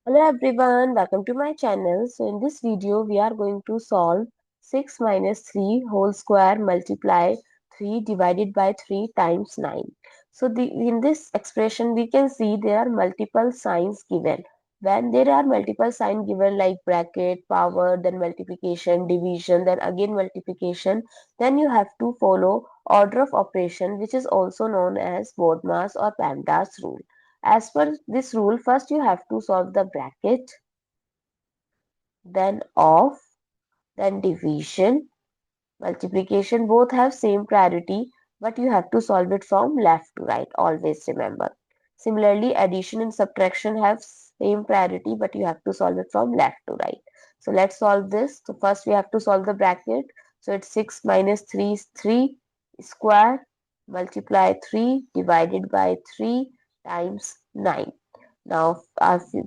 Hello everyone, welcome to my channel. So in this video we are going to solve 6 minus 3 whole square multiply 3 divided by 3 times 9. So in this expression we can see there are multiple signs given. When there are multiple signs given like bracket, power, then multiplication, division, then again multiplication, then you have to follow order of operation, which is also known as Bodmas or PEMDAS rule. As per this rule, first you have to solve the bracket, then of, then division, multiplication. Both have same priority, but you have to solve it from left to right. Always remember. Similarly, addition and subtraction have same priority, but you have to solve it from left to right. So let's solve this. So first we have to solve the bracket. So it's 6 minus 3 is 3 square multiply 3 divided by 3 times 9. Now,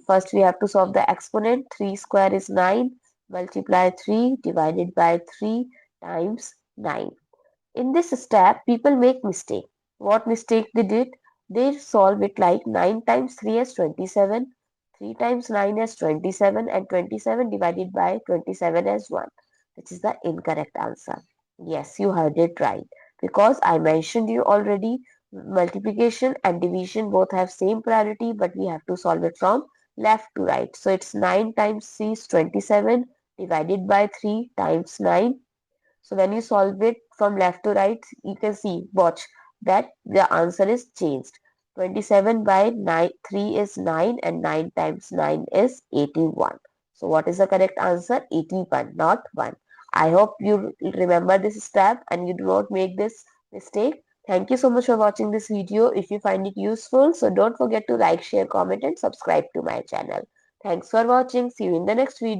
first we have to solve the exponent. 3 square is 9. Multiply 3 divided by 3 times 9. In this step, people make mistake. What mistake they did? They solve it like 9 times 3 as 27, 3 times 9 as 27, and 27 divided by 27 as 1, which is the incorrect answer. Yes, you heard it right. Because I mentioned you already, multiplication and division both have same priority, but we have to solve it from left to right. So it's 9 times 3 is 27 divided by 3 times 9. So when you solve it from left to right, you can see, watch, that the answer is changed. 27 by 9, 3 is 9 and 9 times 9 is 81. So what is the correct answer? 81, not 1. I hope you remember this step and you do not make this mistake. Thank you so much for watching this video. If you find it useful, so don't forget to like, share, comment and subscribe to my channel. Thanks for watching. See you in the next video.